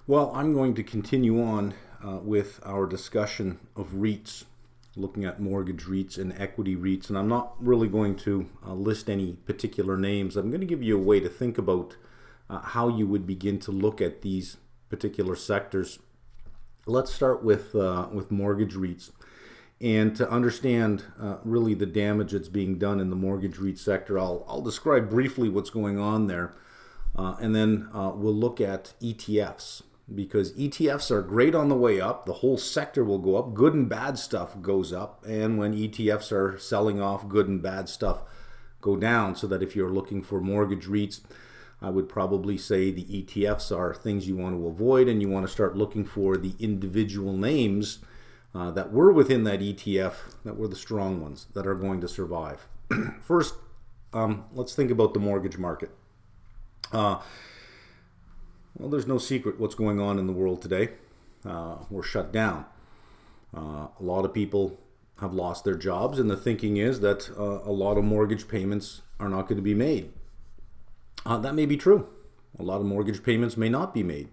Well, I'm going to continue on with our discussion of REITs, looking at mortgage REITs and equity REITs, and I'm not really going to list any particular names. I'm going to give you a way to think about how you would begin to look at these particular sectors. Let's start with mortgage REITs. And to understand really the damage that's being done in the mortgage REIT sector, I'll describe briefly what's going on there, and then we'll look at ETFs. Because ETFs are great on the way up. The whole sector will go up. Good and bad stuff goes up. And when ETFs are selling off, good and bad stuff go down. So that if you're looking for mortgage REITs, I would probably say the ETFs are things you want to avoid, and you want to start looking for the individual names that were within that ETF that were the strong ones that are going to survive. First, let's think about the mortgage market. Well, there's no secret what's going on in the world today. We're shut down. A lot of people have lost their jobs, and the thinking is that a lot of mortgage payments are not going to be made. That may be true. A lot of mortgage payments may not be made.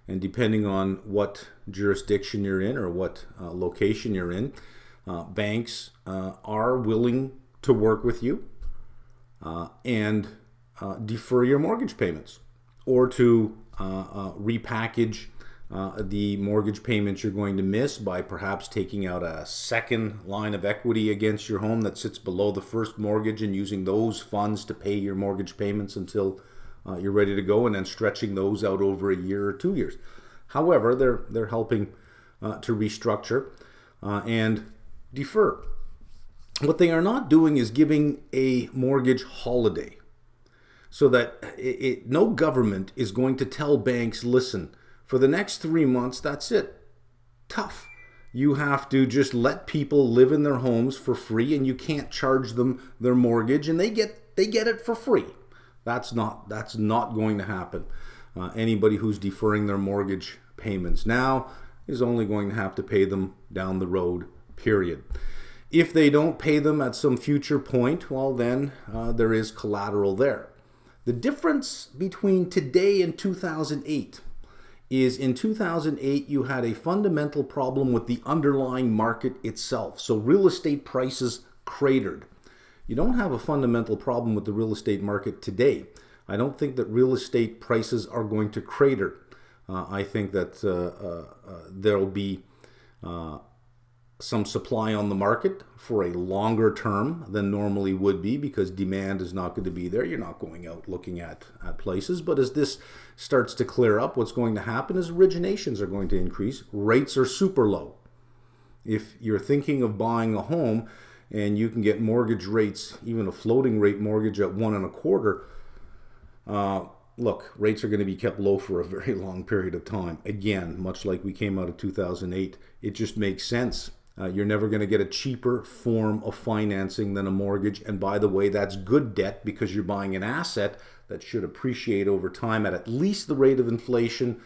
And depending on what jurisdiction you're in or what location you're in, banks are willing to work with you and defer your mortgage payments, or to repackage the mortgage payments you're going to miss by perhaps taking out a second line of equity against your home that sits below the first mortgage and using those funds to pay your mortgage payments until you're ready to go, and then stretching those out over a year or 2 years. However, they're helping to restructure and defer. What they are not doing is giving a mortgage holiday, so that no government is going to tell banks, listen, for the next 3 months, that's it. Tough. You have to just let people live in their homes for free, and you can't charge them their mortgage, and they get it for free. That's not going to happen. Anybody who's deferring their mortgage payments now is only going to have to pay them down the road, period. If they don't pay them at some future point, well, then there is collateral there. The difference between today and 2008 is in 2008 you had a fundamental problem with the underlying market itself. So real estate prices cratered. You don't have a fundamental problem with the real estate market today. I don't think that real estate prices are going to crater. I think that there will be some supply on the market for a longer term than normally would be, because demand is not going to be there. You're not going out looking at places. But as this starts to clear up, what's going to happen is originations are going to increase. Rates are super low. If you're thinking of buying a home and you can get mortgage rates, even a floating rate mortgage at 1.25%, look, rates are going to be kept low for a very long period of time. Again, much like we came out of 2008, it just makes sense. You're never going to get a cheaper form of financing than a mortgage. And by the way, that's good debt, because you're buying an asset that should appreciate over time at least the rate of inflation,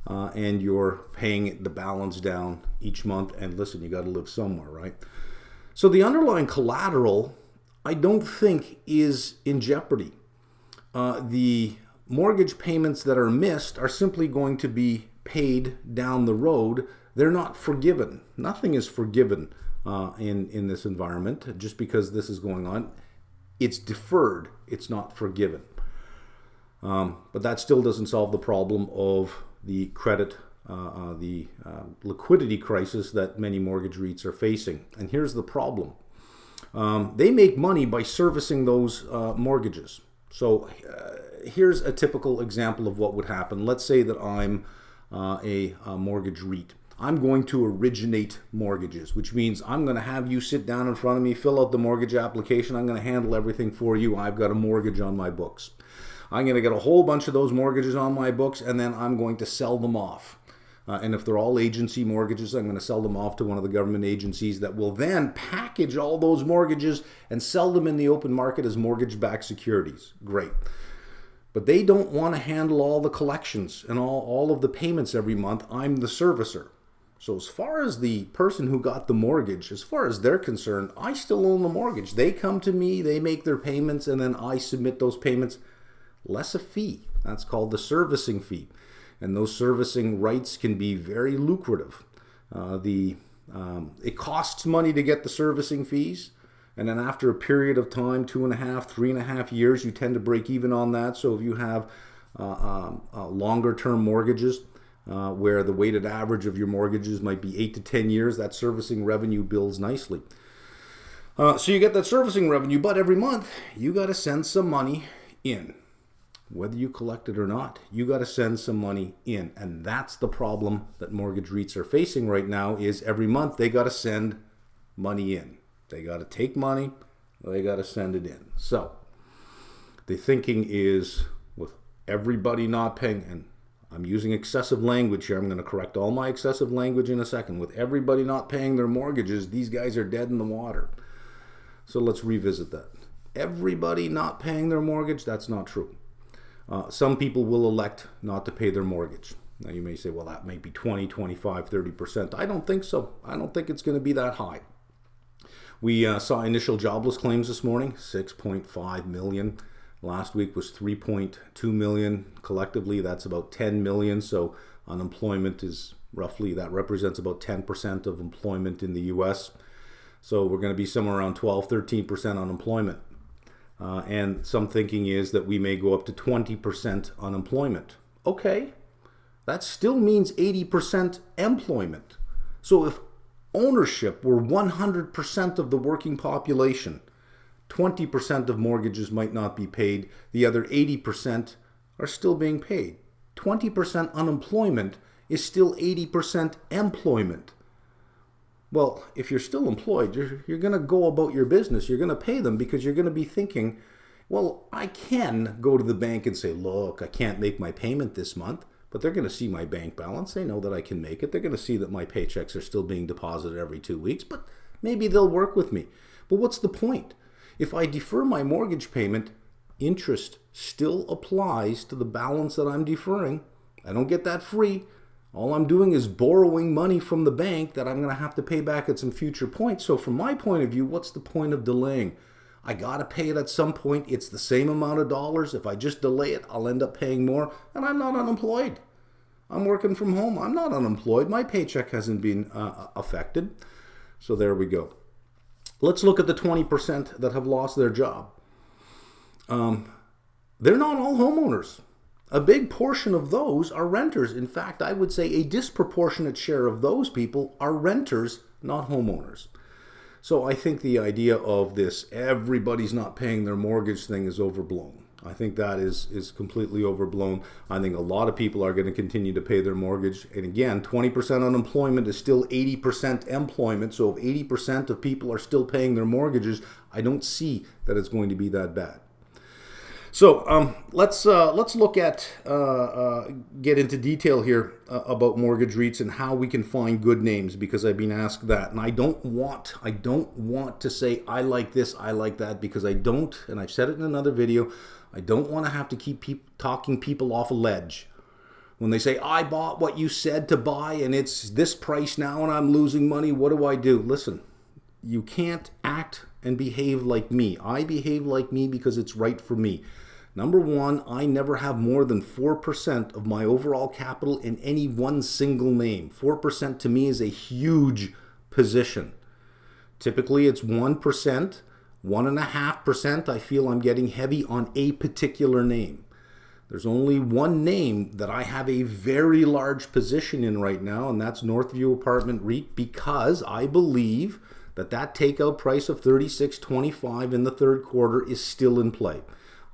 and you're paying the balance down each month. And listen, you got to live somewhere, right? So the underlying collateral, I don't think, is in jeopardy. The mortgage payments that are missed are simply going to be paid down the road. They're not forgiven. Nothing is forgiven in this environment just because this is going on. It's deferred. It's not forgiven. But that still doesn't solve the problem of the credit, the liquidity crisis that many mortgage REITs are facing. And here's the problem. They make money by servicing those mortgages. So here's a typical example of what would happen. Let's say that I'm a mortgage REIT. I'm going to originate mortgages, which means I'm going to have you sit down in front of me, fill out the mortgage application. I'm going to handle everything for you. I've got a mortgage on my books. I'm going to get a whole bunch of those mortgages on my books, and then I'm going to sell them off. And if they're all agency mortgages, I'm going to sell them off to one of the government agencies that will then package all those mortgages and sell them in the open market as mortgage-backed securities. Great. But they don't want to handle all the collections and all of the payments every month. I'm the servicer. So as far as the person who got the mortgage, as far as they're concerned, I still own the mortgage. They come to me, they make their payments, and then I submit those payments less a fee. That's called the servicing fee. and those servicing rights can be very lucrative. It costs money to get the servicing fees, and then after a period of time, 2.5, 3.5 years, you tend to break even on that. So if you have longer term mortgages where the weighted average of your mortgages might be 8 to 10 years, that servicing revenue builds nicely. So you get that servicing revenue, but every month you got to send some money in. Whether you collect it or not, you got to send some money in. And that's the problem that mortgage REITs are facing right now, is every month they got to send money in. They got to take money, they got to send it in. So the thinking is, with everybody not paying, and I'm using excessive language here, I'm going to correct all my excessive language in a second. With everybody not paying their mortgages, these guys are dead in the water. So let's revisit that. Everybody not paying their mortgage, that's not true. Some people will elect not to pay their mortgage. Now you may say, well, that may be 20, 25, 30%. I don't think so. I don't think it's going to be that high. We saw initial jobless claims this morning, 6.5 million. Last week was 3.2 million. Collectively, that's about 10 million. So unemployment is roughly, that represents about 10% of employment in the US. So we're going to be somewhere around 12, 13% unemployment. And some thinking is that we may go up to 20% unemployment. Okay, that still means 80% employment. So if ownership were 100% of the working population, 20% of mortgages might not be paid. The other 80% are still being paid. 20% unemployment is still 80% employment. Well, if you're still employed, you're going to go about your business. You're going to pay them because you're going to be thinking, well, I can go to the bank and say, look, I can't make my payment this month, but they're going to see my bank balance. They know that I can make it. They're going to see that my paychecks are still being deposited every 2 weeks, but maybe they'll work with me. But what's the point? If I defer my mortgage payment, interest still applies to the balance that I'm deferring. I don't get that free. All I'm doing is borrowing money from the bank that I'm going to have to pay back at some future point. So from my point of view, what's the point of delaying? I got to pay it at some point. It's the same amount of dollars. If I just delay it, I'll end up paying more. And I'm not unemployed. I'm working from home. I'm not unemployed. My paycheck hasn't been affected. So there we go. Let's look at the 20% that have lost their job. They're not all homeowners. A big portion of those are renters. In fact, I would say a disproportionate share of those people are renters, not homeowners. So I think the idea of this everybody's not paying their mortgage thing is overblown. I think that is completely overblown. I think a lot of people are going to continue to pay their mortgage. And again, 20% unemployment is still 80% employment. So if 80% of people are still paying their mortgages, I don't see that it's going to be that bad. So let's look at, get into detail here about mortgage REITs and how we can find good names, because I've been asked that. And I don't want to say I like this, I like that, because I don't, and I've said it in another video, I don't want to have to keep talking people off a ledge. When they say, I bought what you said to buy and it's this price now and I'm losing money, what do I do? Listen, you can't act and behave like me. I behave like me because it's right for me. Number one, I never have more than 4% of my overall capital in any one single name. 4% to me is a huge position. Typically it's 1%, 1.5%. I feel I'm getting heavy on a particular name. There's only one name that I have a very large position in right now, and that's Northview Apartment REIT, because I believe that takeout price of $36.25 in the third quarter is still in play.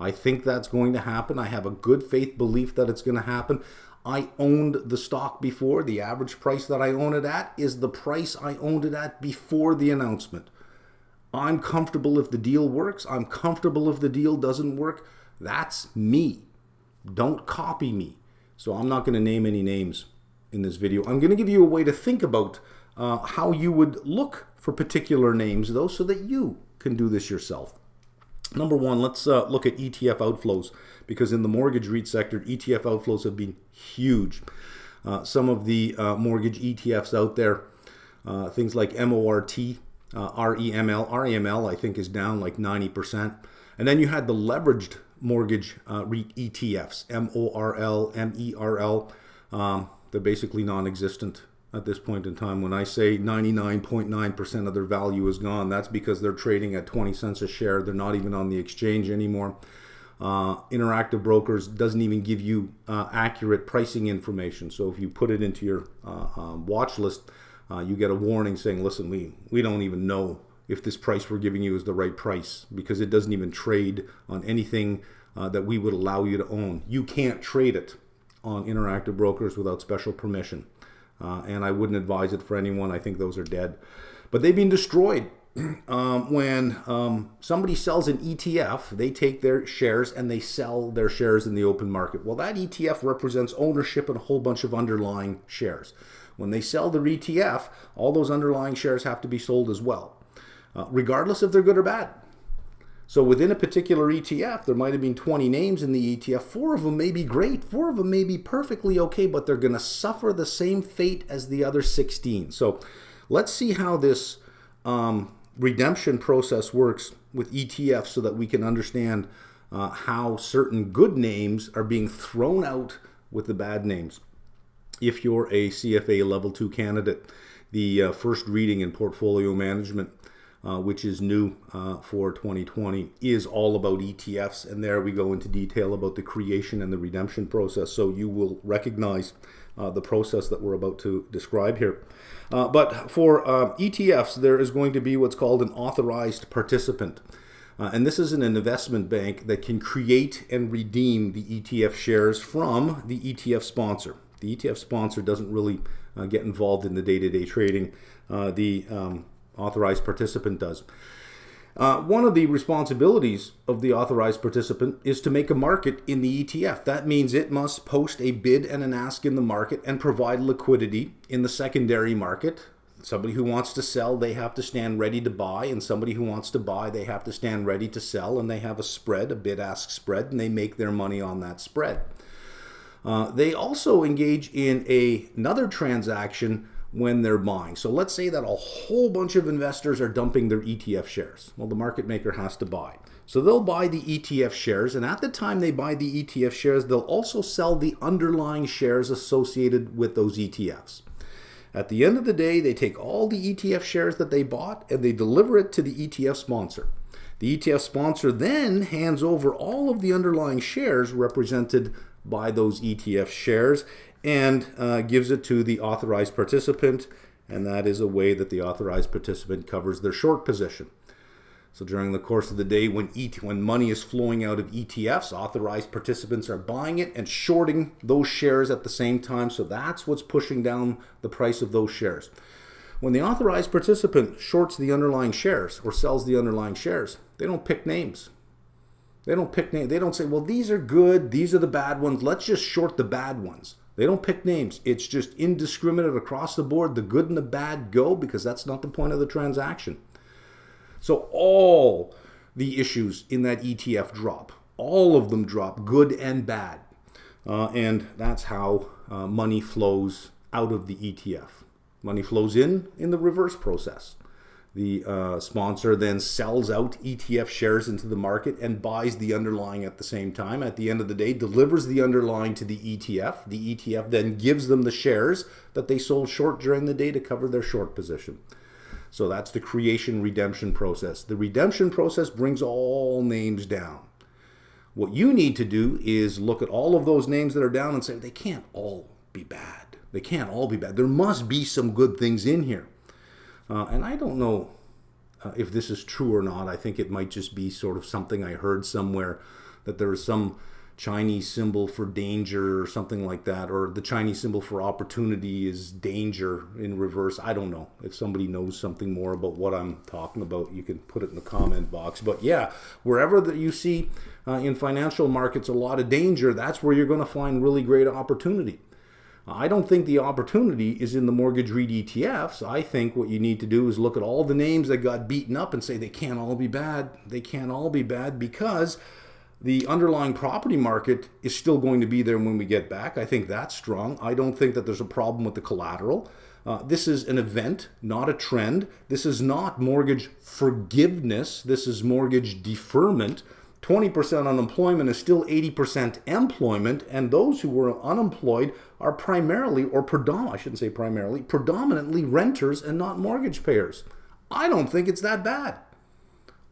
I think that's going to happen. I have a good faith belief that it's going to happen. I owned the stock before. The average price that I own it at is the price I owned it at before the announcement. I'm comfortable if the deal works. I'm comfortable if the deal doesn't work. That's me. Don't copy me. So I'm not going to name any names in this video. I'm going to give you a way to think about how you would look for particular names, though, so that you can do this yourself. Number one, let's look at Etf Outflows, because in the mortgage REIT sector, Etf outflows have been huge. Some of the mortgage ETFs out there, things like MORT, REML I think is down like 90%. And then you had the leveraged mortgage REIT ETFs, MORL, MERL. they're basically non-existent at this point in time. When I say 99.9% of their value is gone, that's because they're trading at 20 cents a share. They're not even on the exchange anymore. Interactive Brokers doesn't even give you accurate pricing information. So if you put it into your watch list, you get a warning saying, listen, we don't even know if this price we're giving you is the right price, because it doesn't even trade on anything that we would allow you to own. You can't trade it on Interactive Brokers without special permission. And I wouldn't advise it for anyone. I think those are dead. But they've been destroyed. When somebody sells an ETF, they take their shares and they sell their shares in the open market. Well, that ETF represents ownership in a whole bunch of underlying shares. When they sell their ETF, all those underlying shares have to be sold as well, regardless if they're good or bad. So within a particular ETF, there might have been 20 names in the ETF. 4 of them may be great. 4 of them may be perfectly okay, but they're going to suffer the same fate as the other 16. So let's see how this redemption process works with ETFs so that we can understand how certain good names are being thrown out with the bad names. If you're a CFA Level 2 candidate, the first reading in portfolio management, which is new for 2020, is all about ETFs. And there we go into detail about the creation and the redemption process. So you will recognize the process that we're about to describe here. But for ETFs, there is going to be what's called an authorized participant. And this is an investment bank that can create and redeem the ETF shares from the ETF sponsor. The ETF sponsor doesn't really get involved in the day-to-day trading. The authorized participant does. One of the responsibilities of the authorized participant is to make a market in the ETF. That means it must post a bid and an ask in the market and provide liquidity in the secondary market. Somebody who wants to sell, they have to stand ready to buy, and somebody who wants to buy, they have to stand ready to sell, and they have a spread, a bid-ask spread, and they make their money on that spread. They also engage in another transaction when they're buying. So let's say that a whole bunch of investors are dumping their ETF shares. Well, the market maker has to buy. So they'll buy the ETF shares, and at the time they buy the ETF shares, they'll also sell the underlying shares associated with those ETFs. At the end of the day, they take all the ETF shares that they bought and they deliver it to the ETF sponsor. The ETF sponsor then hands over all of the underlying shares represented by those ETF shares and gives it to the authorized participant, and that is a way that the authorized participant covers their short position. So during the course of the day, when money is flowing out of ETFs, authorized participants are buying it and shorting those shares at the same time, so that's what's pushing down the price of those shares. When the authorized participant shorts the underlying shares or sells the underlying shares, they don't pick names. They don't pick names. They don't say, well, these are good, these are the bad ones, let's just short the bad ones. They don't pick names. It's just indiscriminate across the board. The good and the bad go, because that's not the point of the transaction. So all the issues in that ETF drop. All of them drop, good and bad. And that's how money flows out of the ETF. Money flows in the reverse process. The sponsor then sells out ETF shares into the market and buys the underlying at the same time. At the end of the day, delivers the underlying to the ETF. The ETF then gives them the shares that they sold short during the day to cover their short position. So that's the creation redemption process. The redemption process brings all names down. What you need to do is look at all of those names that are down and say, they can't all be bad. They can't all be bad. There must be some good things in here. And I don't know if this is true or not. I think it might just be sort of something I heard somewhere, that there is some Chinese symbol for danger or something like that, or the Chinese symbol for opportunity is danger in reverse. I don't know. If somebody knows something more about what I'm talking about, you can put it in the comment box. But yeah, wherever that you see in financial markets a lot of danger, that's where you're going to find really great opportunity. I don't think the opportunity is in the mortgage REIT ETFs. I think what you need to do is look at all the names that got beaten up and say they can't all be bad. They can't all be bad because the underlying property market is still going to be there when we get back. I think that's strong. I don't think that there's a problem with the collateral. This is an event, not a trend. This is not mortgage forgiveness. This is mortgage deferment. 20% unemployment is still 80% employment, and those who were unemployed are primarily, or I shouldn't say primarily, predominantly renters and not mortgage payers. I don't think it's that bad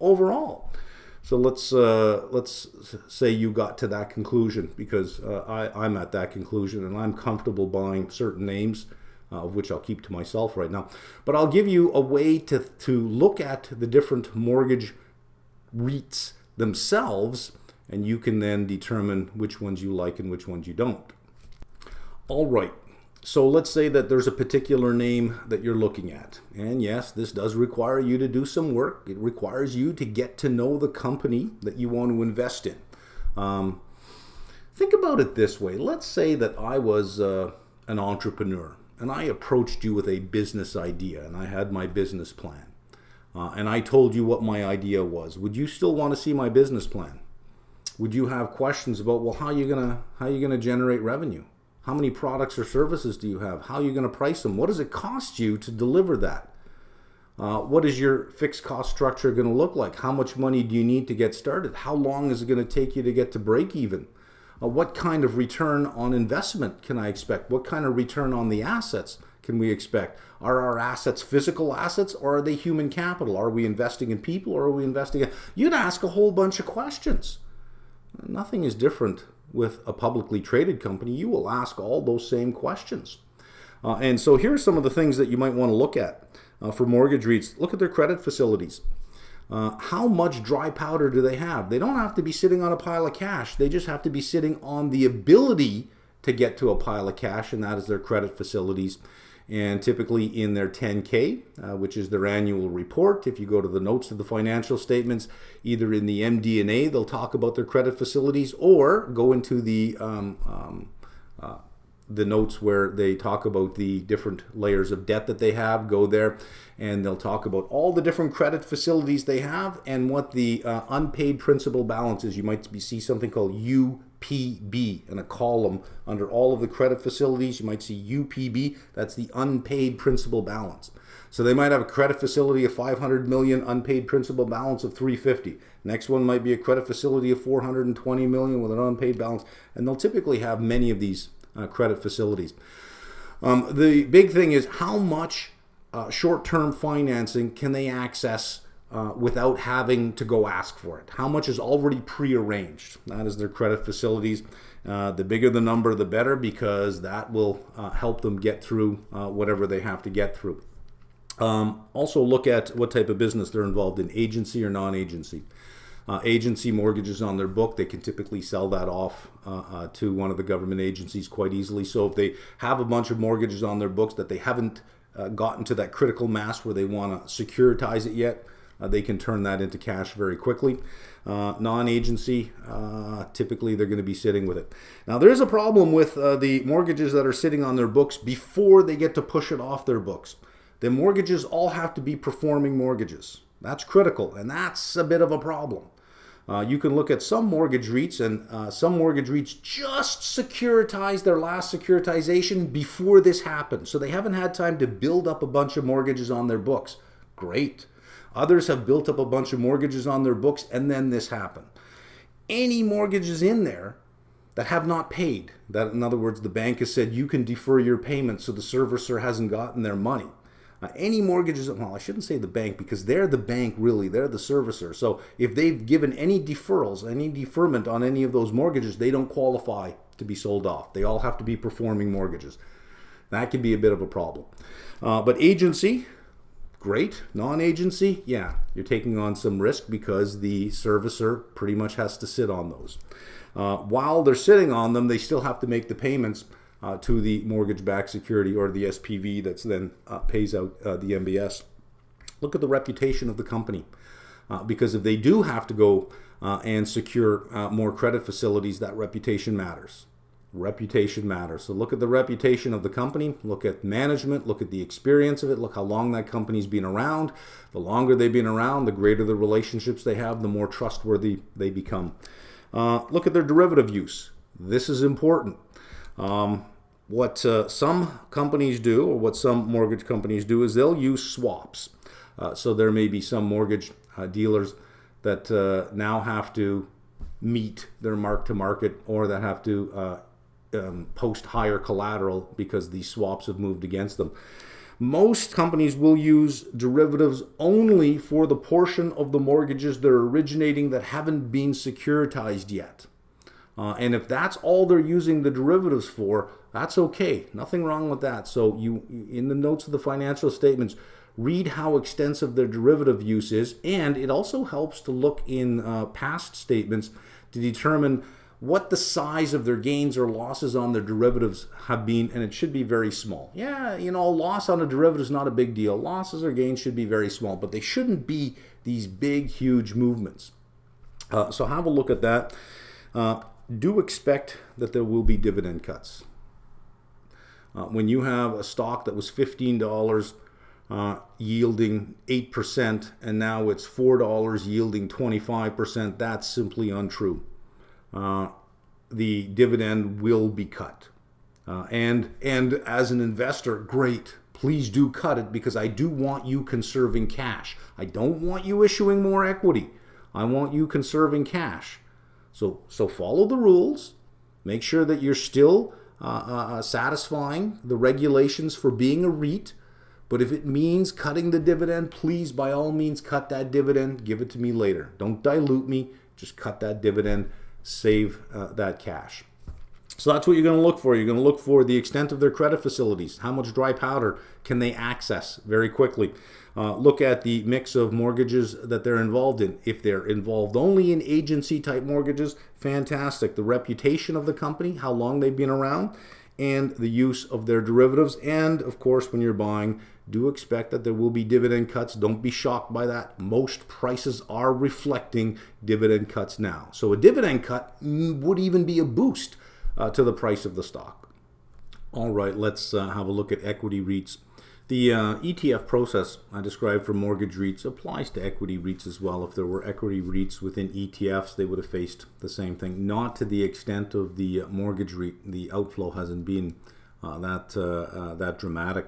overall. So let's say you got to that conclusion, because I'm at that conclusion, and I'm comfortable buying certain names, of which I'll keep to myself right now. But I'll give you a way to look at the different mortgage REITs themselves, and you can then determine which ones you like and which ones you don't. All right, so let's say that there's a particular name that you're looking at, and yes, this does require you to do some work. It requires you to get to know the company that you want to invest in. Think about it this way. Let's say that I was an entrepreneur, and I approached you with a business idea, and I had my business plan. And I told you what my idea was. Would you still want to see my business plan? Would you have questions about, well, how are you gonna generate revenue? How many products or services do you have? How are you gonna price them? What does it cost you to deliver that? What is your fixed cost structure gonna look like? How much money do you need to get started? How long is it gonna take you to get to break even? What kind of return on investment can I expect? What kind of return on the assets can we expect? Are our assets physical assets, or are they human capital? Are we investing in people, or are we investing in... You'd ask a whole bunch of questions. Nothing is different with a publicly traded company. You will ask all those same questions. And so here are some of the things that you might want to look at for mortgage REITs. Look at their credit facilities. How much dry powder do they have? They don't have to be sitting on a pile of cash. They just have to be sitting on the ability to get to a pile of cash, and that is their credit facilities. And typically in their 10K, which is their annual report, if you go to the notes of the financial statements, either in the MD&A, they'll talk about their credit facilities, or go into the notes where they talk about the different layers of debt that they have. Go there, and they'll talk about all the different credit facilities they have and what the unpaid principal balance is. You might see something called UPB in a column under all of the credit facilities. You might see UPB, that's the unpaid principal balance. So they might have a credit facility of 500 million, unpaid principal balance of 350. Next one might be a credit facility of 420 million with an unpaid balance, and they'll typically have many of these credit facilities. The big thing is how much short-term financing can they access without having to go ask for it? How much is already prearranged? That is their credit facilities. The bigger the number, the better, because that will help them get through whatever they have to get through. Also look at what type of business they're involved in, agency or non-agency. Agency mortgages on their book, they can typically sell that off to one of the government agencies quite easily. So if they have a bunch of mortgages on their books that they haven't gotten to that critical mass where they want to securitize it yet, they can turn that into cash very quickly. Non-agency, typically they're going to be sitting with it. Now there is a problem with the mortgages that are sitting on their books before they get to push it off their books. The mortgages all have to be performing mortgages. That's critical, and that's a bit of a problem. You can look at some mortgage REITs, and some mortgage REITs just securitized their last securitization before this happened. So they haven't had time to build up a bunch of mortgages on their books. Great. Others have built up a bunch of mortgages on their books, and then this happened. Any mortgages in there that have not paid, that in other words, the bank has said you can defer your payment so the servicer hasn't gotten their money. Any mortgages, well, I shouldn't say the bank, because they're the bank really, they're the servicer. So if they've given any deferrals, any deferment on any of those mortgages, they don't qualify to be sold off. They all have to be performing mortgages. That can be a bit of a problem. But agency, great. Non-agency, yeah, you're taking on some risk because the servicer pretty much has to sit on those. While they're sitting on them, they still have to make the payments to the mortgage-backed security, or the SPV that's then pays out the MBS. Look at the reputation of the company, because if they do have to go and secure more credit facilities, that reputation matters. Reputation matters. So look at the reputation of the company, look at management, look at the experience of it, look how long that company's been around. The longer they've been around, the greater the relationships they have, the more trustworthy they become. Look at their derivative use. This is important. What some companies do, or what some mortgage companies do, is they'll use swaps. So there may be some mortgage dealers that now have to meet their mark-to-market, or that have to post higher collateral because these swaps have moved against them. Most companies will use derivatives only for the portion of the mortgages they're originating that haven't been securitized yet. And if that's all they're using the derivatives for, that's okay. Nothing wrong with that. So you, in the notes of the financial statements, read how extensive their derivative use is, and it also helps to look in past statements to determine what the size of their gains or losses on their derivatives have been, and it should be very small. Yeah, you know, a loss on a derivative is not a big deal. Losses or gains should be very small, but they shouldn't be these big, huge movements. So have a look at that. Do expect that there will be dividend cuts. When you have a stock that was $15 yielding 8%, and now it's $4 yielding 25%, that's simply untrue. The dividend will be cut. And as an investor, great. Please do cut it, because I do want you conserving cash. I don't want you issuing more equity. I want you conserving cash. So follow the rules. Make sure that you're still satisfying the regulations for being a REIT. But if it means cutting the dividend, please, by all means, cut that dividend. Give it to me later. Don't dilute me. Just cut that dividend. Save that cash. So that's what you're going to look for. You're going to look for the extent of their credit facilities. How much dry powder can they access very quickly? Look at the mix of mortgages that they're involved in. If they're involved only in agency type mortgages, fantastic. The reputation of the company, how long they've been around, and the use of their derivatives. And of course, when you're buying, do expect that there will be dividend cuts. Don't be shocked by that. Most prices are reflecting dividend cuts now. So a dividend cut would even be a boost to the price of the stock. All right, let's have a look at equity REITs. The ETF process I described for mortgage REITs applies to equity REITs as well. If there were equity REITs within ETFs, they would have faced the same thing. Not to the extent of the mortgage REIT. The outflow hasn't been that dramatic.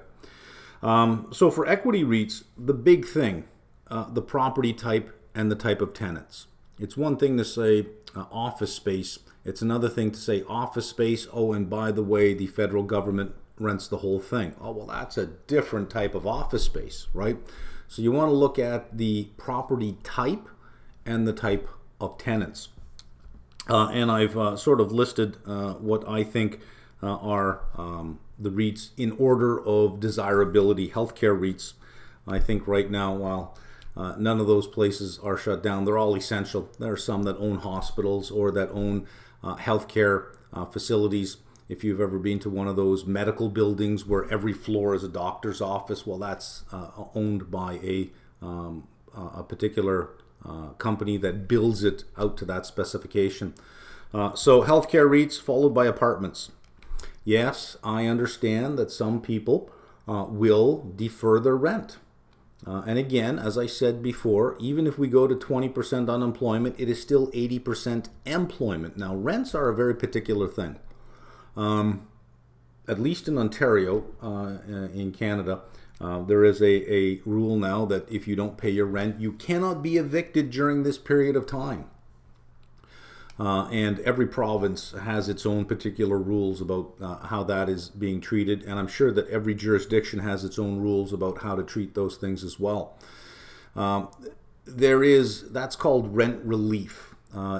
So for equity REITs, the big thing, the property type and the type of tenants. It's one thing to say office space. It's another thing to say office space. Oh, and by the way, the federal government rents the whole thing. Oh, well, that's a different type of office space, right? So you want to look at the property type and the type of tenants. And I've sort of listed what I think are the REITs in order of desirability. Healthcare REITs, I think right now, while none of those places are shut down, they're all essential. There are some that own hospitals or that own healthcare facilities. If you've ever been to one of those medical buildings where every floor is a doctor's office, well, that's owned by a particular company that builds it out to that specification. So healthcare REITs followed by apartments. Yes, I understand that some people will defer their rent. And again, as I said before, even if we go to 20% unemployment, it is still 80% employment. Now, rents are a very particular thing. At least in Ontario, in Canada, there is a rule now that if you don't pay your rent, you cannot be evicted during this period of time. And every province has its own particular rules about how that is being treated. And I'm sure that every jurisdiction has its own rules about how to treat those things as well. That's called rent relief.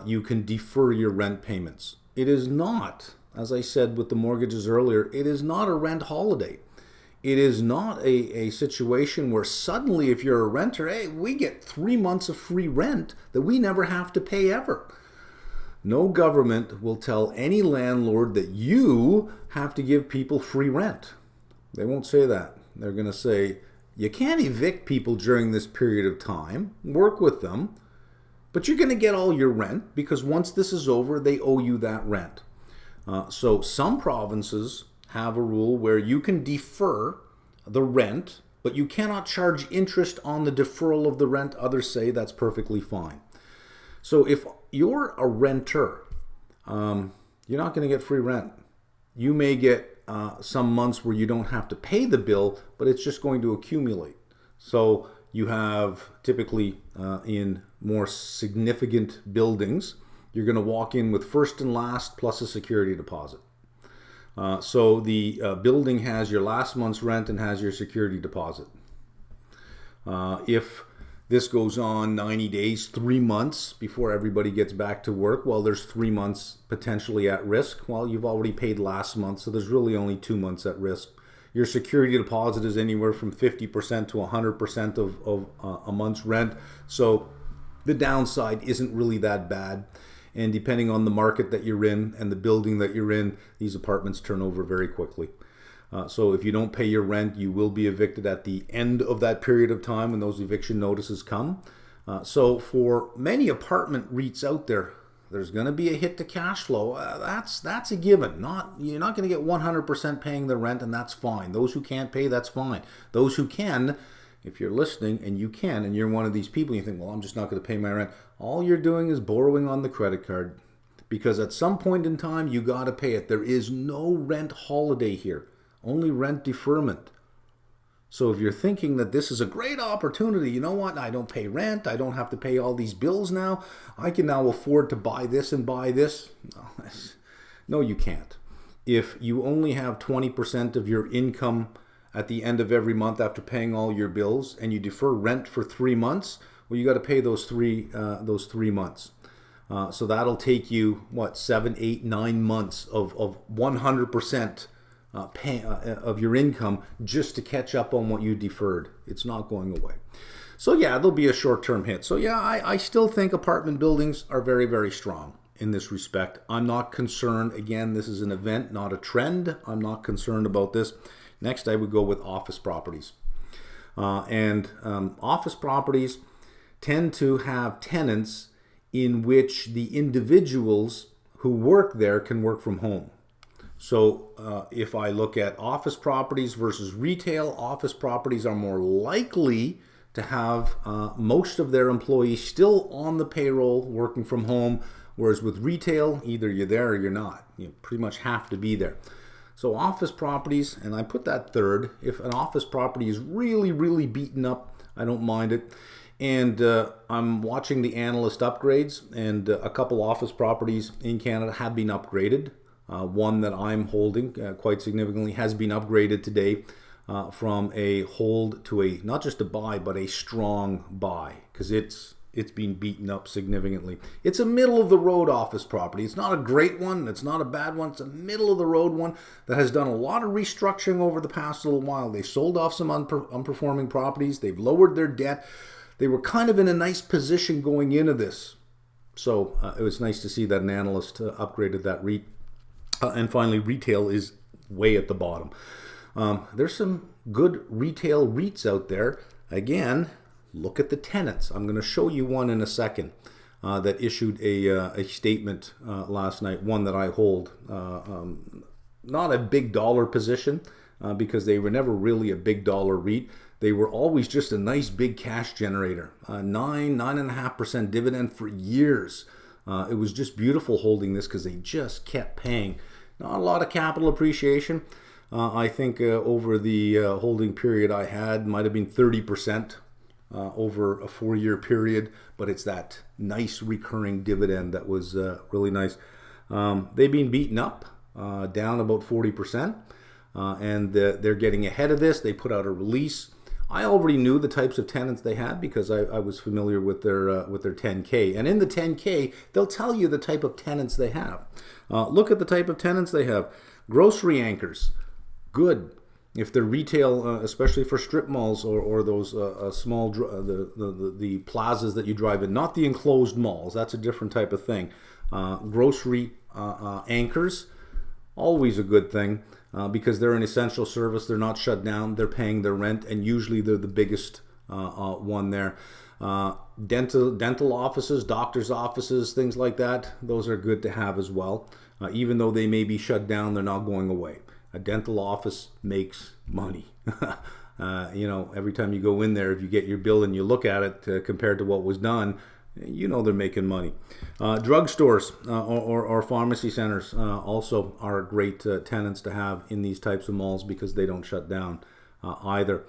You can defer your rent payments. It is not, as I said with the mortgages earlier, it is not a rent holiday. It is not a situation where suddenly if you're a renter, hey, we get 3 months of free rent that we never have to pay ever. No government will tell any landlord that you have to give people free rent. They won't say that. They're going to say, you can't evict people during this period of time, work with them, but you're going to get all your rent because once this is over, they owe you that rent. So some provinces have a rule where you can defer the rent, but you cannot charge interest on the deferral of the rent. Others say that's perfectly fine. So if you're a renter, you're not going to get free rent. You may get some months where you don't have to pay the bill, but it's just going to accumulate. So you have typically in more significant buildings, you're going to walk in with first and last plus a security deposit. So the building has your last month's rent and has your security deposit. If this goes on 90 days, 3 months before everybody gets back to work, well, there's 3 months potentially at risk. Well, you've already paid last month, so there's really only 2 months at risk. Your security deposit is anywhere from 50% to 100% of a month's rent. So the downside isn't really that bad. And depending on the market that you're in and the building that you're in, these apartments turn over very quickly. So if you don't pay your rent, you will be evicted at the end of that period of time when those eviction notices come. So for many apartment REITs out there, there's going to be a hit to cash flow. That's a given. You're not going to get 100% paying the rent, and that's fine. Those who can't pay, that's fine. Those who can, if you're listening and you can, and you're one of these people, you think, well, I'm just not going to pay my rent. All you're doing is borrowing on the credit card, because at some point in time, you got to pay it. There is no rent holiday here, only rent deferment. So if you're thinking that this is a great opportunity, you know what, I don't pay rent, I don't have to pay all these bills now, I can now afford to buy this and buy this. No, you can't. If you only have 20% of your income at the end of every month after paying all your bills, and you defer rent for 3 months, well, you got to pay those three months. So that'll take you, 7, 8, 9 months of 100% of your income just to catch up on what you deferred. It's not going away. So yeah, there'll be a short-term hit. So yeah, I still think apartment buildings are very, very strong in this respect. I'm not concerned. Again, this is an event, not a trend. I'm not concerned about this. Next, I would go with office properties. Office properties tend to have tenants in which the individuals who work there can work from home. So if I look at office properties versus retail, office properties are more likely to have most of their employees still on the payroll working from home, whereas with retail, either you're there or you're not. You pretty much have to be there. So office properties, and I put that third. If an office property is really, really beaten up, I don't mind it. And I'm watching the analyst upgrades, and a couple office properties in Canada have been upgraded. One that I'm holding quite significantly has been upgraded today from a hold to a, not just a buy, but a strong buy, because it's been beaten up significantly. It's a middle of the road office property. It's not a great one. It's not a bad one. It's a middle of the road one that has done a lot of restructuring over the past little while. They sold off some unperforming properties. They've lowered their debt. They were kind of in a nice position going into this. So it was nice to see that an analyst upgraded that REIT. And finally, retail is way at the bottom. There's some good retail REITs out there. Again, look at the tenants. I'm going to show you one in a second that issued a statement last night, one that I hold. Not a big dollar position because they were never really a big dollar REIT. They were always just a nice big cash generator. 9.5% dividend for years. It was just beautiful holding this because they just kept paying. Not a lot of capital appreciation. I think over the holding period I had might have been 30% over a 4-year period, but it's that nice recurring dividend that was really nice. They've been beaten up, down about 40%, and they're getting ahead of this. They put out a release. I already knew the types of tenants they had because I was familiar with their 10K. And in the 10K, they'll tell you the type of tenants they have. Look at the type of tenants they have. Grocery anchors, good. If they're retail, especially for strip malls or those small the plazas that you drive in, not the enclosed malls. That's a different type of thing. Grocery anchors, always a good thing. Because they're an essential service, they're not shut down, they're paying their rent, and usually they're the biggest one there. Dental offices, doctors' offices, things like that, those are good to have as well. Even though they may be shut down, they're not going away. A dental office makes money. Every time you go in there, if you get your bill and you look at it compared to what was done, you know they're making money. Drugstores or pharmacy centers also are great tenants to have in these types of malls because they don't shut down either.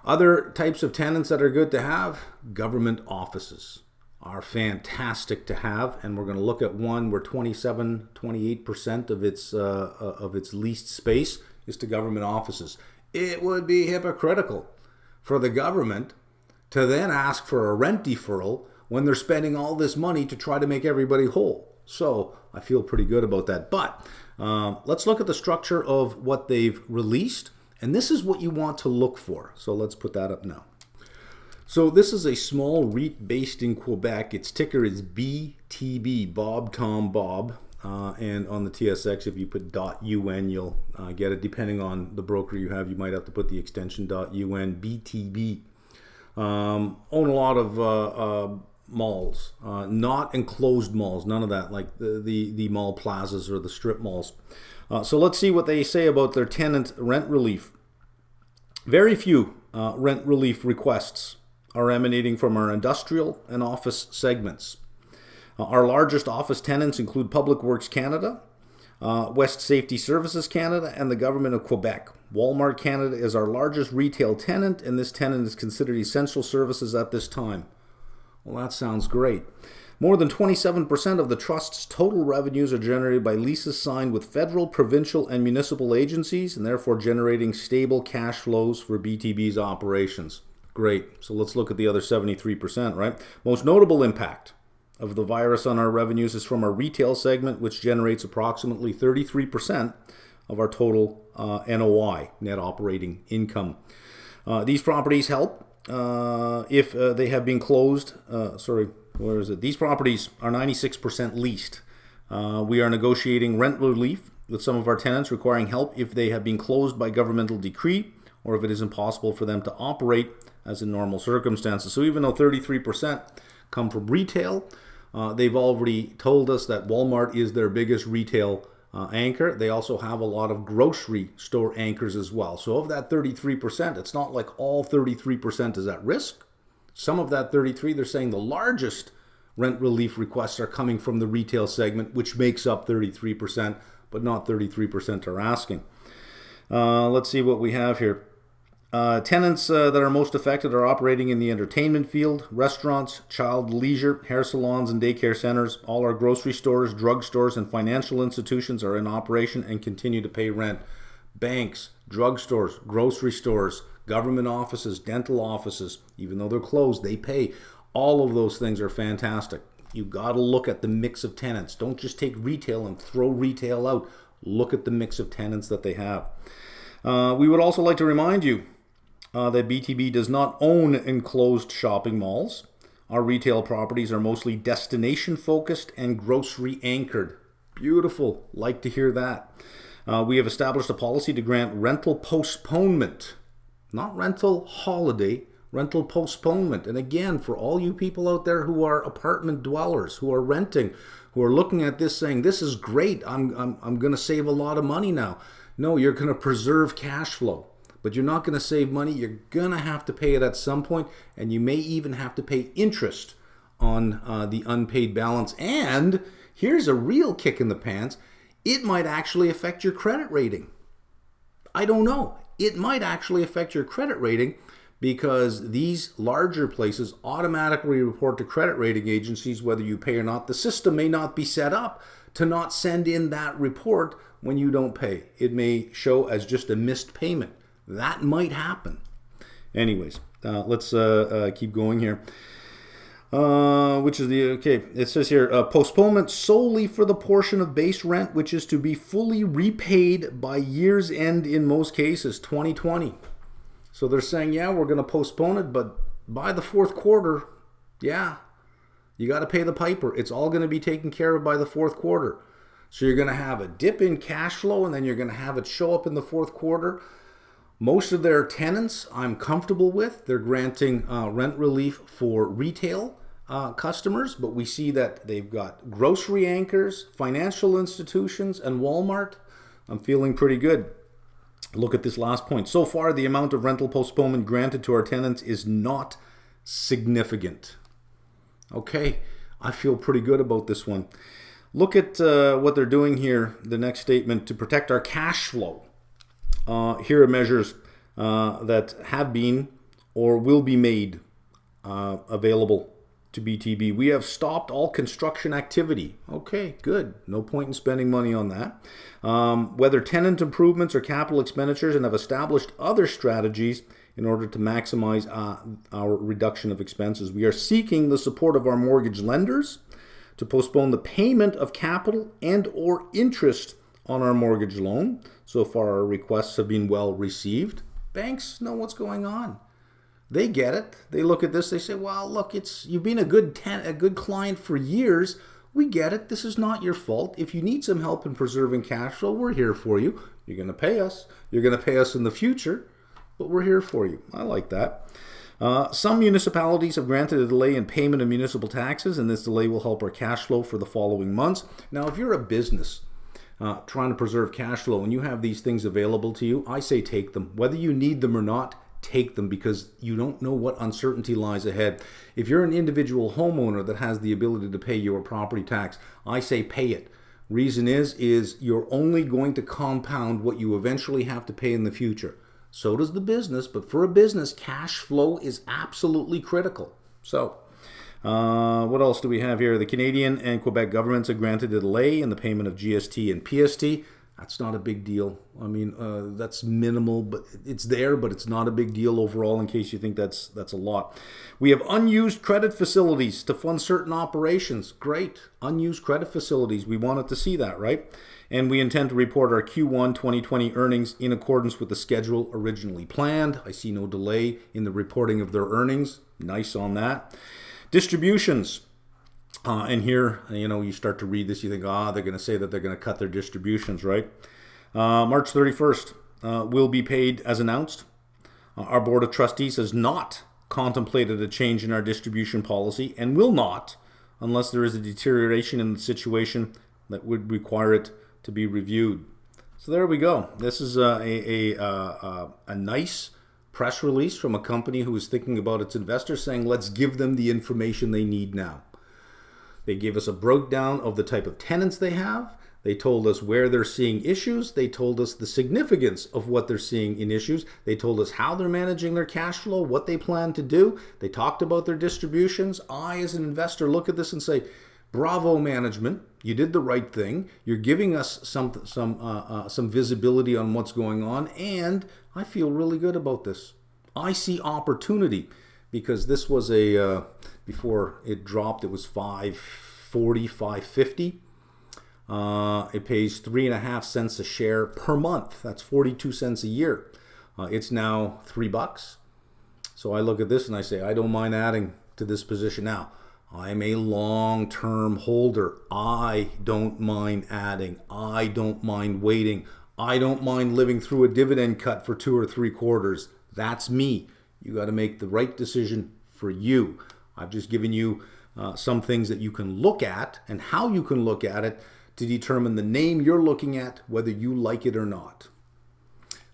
Other types of tenants that are good to have, government offices. are fantastic to have, and we're going to look at one where 28% of its leased space is to government offices. It would be hypocritical for the government to then ask for a rent deferral when they're spending all this money to try to make everybody whole. So I feel pretty good about that. But let's look at the structure of what they've released, and this is what you want to look for. So let's put that up now. So this is a small REIT based in Quebec. Its ticker is BTB, Bob Tom Bob. And on the TSX, if you put .UN, you'll get it. Depending on the broker you have, you might have to put the extension .UN, BTB. Own a lot of malls, not enclosed malls, none of that, like the mall plazas or the strip malls. So let's see what they say about their tenant rent relief. Very few rent relief requests are emanating from our industrial and office segments. Our largest office tenants include Public Works Canada, West Safety Services Canada, and the Government of Quebec. Walmart Canada is our largest retail tenant, and this tenant is considered essential services at this time. Well, that sounds great. More than 27% of the Trust's total revenues are generated by leases signed with federal, provincial, and municipal agencies, and therefore generating stable cash flows for BTB's operations. Great. So let's look at the other 73%, right? Most notable impact of the virus on our revenues is from our retail segment, which generates approximately 33% of our total NOI, net operating income. These properties help if they have been closed. These properties are 96% leased. We are negotiating rent relief with some of our tenants requiring help if they have been closed by governmental decree or if it is impossible for them to operate as in normal circumstances. So even though 33% come from retail, they've already told us that Walmart is their biggest retail anchor. They also have a lot of grocery store anchors as well. So of that 33%, it's not like all 33% is at risk. Some of that 33, they're saying the largest rent relief requests are coming from the retail segment, which makes up 33%, but not 33% are asking. Let's see what we have here. Tenants that are most affected are operating in the entertainment field, restaurants, child leisure, hair salons, and daycare centers. All our grocery stores, drugstores, and financial institutions are in operation and continue to pay rent. Banks, drugstores, grocery stores, government offices, dental offices, even though they're closed, they pay. All of those things are fantastic. You got to look at the mix of tenants. Don't just take retail and throw retail out. Look at the mix of tenants that they have. We would also like to remind you that BTB does not own enclosed shopping malls. Our retail properties are mostly destination focused and grocery anchored. Beautiful. Like to hear that. We have established a policy to grant rental postponement, not rental holiday, rental postponement. And again, for all you people out there who are apartment dwellers, who are renting, who are looking at this saying, this is great, I'm going to save a lot of money now. No, you're going to preserve cash flow, but you're not going to save money. You're going to have to pay it at some point, and you may even have to pay interest on the unpaid balance. And here's a real kick in the pants. It might actually affect your credit rating. I don't know. It might actually affect your credit rating because these larger places automatically report to credit rating agencies whether you pay or not. The system may not be set up to not send in that report when you don't pay. It may show as just a missed payment. That might happen. Anyways, let's keep going here. It says here, postponement solely for the portion of base rent which is to be fully repaid by year's end in most cases, 2020. So they're saying, yeah, we're going to postpone it, but by the fourth quarter, yeah, you got to pay the piper. It's all going to be taken care of by the fourth quarter. So you're going to have a dip in cash flow, and then you're going to have it show up in the fourth quarter. Most of their tenants I'm comfortable with. They're granting rent relief for retail customers, but we see that they've got grocery anchors, financial institutions, and Walmart. I'm feeling pretty good. Look at this last point. So far, the amount of rental postponement granted to our tenants is not significant. Okay, I feel pretty good about this one. Look at what they're doing here, the next statement, to protect our cash flow. Here are measures that have been or will be made available to BTB. We have stopped all construction activity. Okay, good. No point in spending money on that. Whether tenant improvements or capital expenditures, and have established other strategies in order to maximize our reduction of expenses. We are seeking the support of our mortgage lenders to postpone the payment of capital and or interest on our mortgage loan. So far, our requests have been well received. Banks know what's going on. They get it. They look at this. They say, well, look, you've been a good client for years. We get it. This is not your fault. If you need some help in preserving cash flow, we're here for you. You're going to pay us. You're going to pay us in the future, but we're here for you. I like that. Some municipalities have granted a delay in payment of municipal taxes, and this delay will help our cash flow for the following months. Now, if you're a business trying to preserve cash flow and you have these things available to you, I say take them. Whether you need them or not, take them, because you don't know what uncertainty lies ahead. If you're an individual homeowner that has the ability to pay your property tax, I say pay it. Reason is you're only going to compound what you eventually have to pay in the future. So does the business, but for a business, cash flow is absolutely critical. So, what else do we have here? The Canadian and Quebec governments have granted a delay in the payment of GST and PST. That's not a big deal. I mean, that's minimal, but it's there, but it's not a big deal overall, in case you think that's a lot. We have unused credit facilities to fund certain operations. Great. Unused credit facilities. We wanted to see that, right? And we intend to report our Q1 2020 earnings in accordance with the schedule originally planned. I see no delay in the reporting of their earnings. Nice on that. Distributions. And here, you start to read this, you think, they're going to say that they're going to cut their distributions, right? March 31st will be paid as announced. Our Board of Trustees has not contemplated a change in our distribution policy and will not, unless there is a deterioration in the situation that would require it to be reviewed. So there we go. This is a nice press release from a company who is thinking about its investors, saying, let's give them the information they need now. They gave us a breakdown of the type of tenants they have. They told us where they're seeing issues. They told us the significance of what they're seeing in issues. They told us how they're managing their cash flow, what they plan to do. They talked about their distributions. I, as an investor, look at this and say, bravo, management. You did the right thing. You're giving us some visibility on what's going on, and I feel really good about this. I see opportunity, because this was before it dropped, it was $5.40, $5.50. It pays 3.5 cents a share per month. That's 42 cents a year. It's now $3. So I look at this and I say, I don't mind adding to this position now. I'm a long-term holder. I don't mind adding. I don't mind waiting. I don't mind living through a dividend cut for 2 or 3 quarters. That's me. You got to make the right decision for you. I've just given you some things that you can look at and how you can look at it to determine the name you're looking at, whether you like it or not.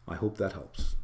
I hope that helps.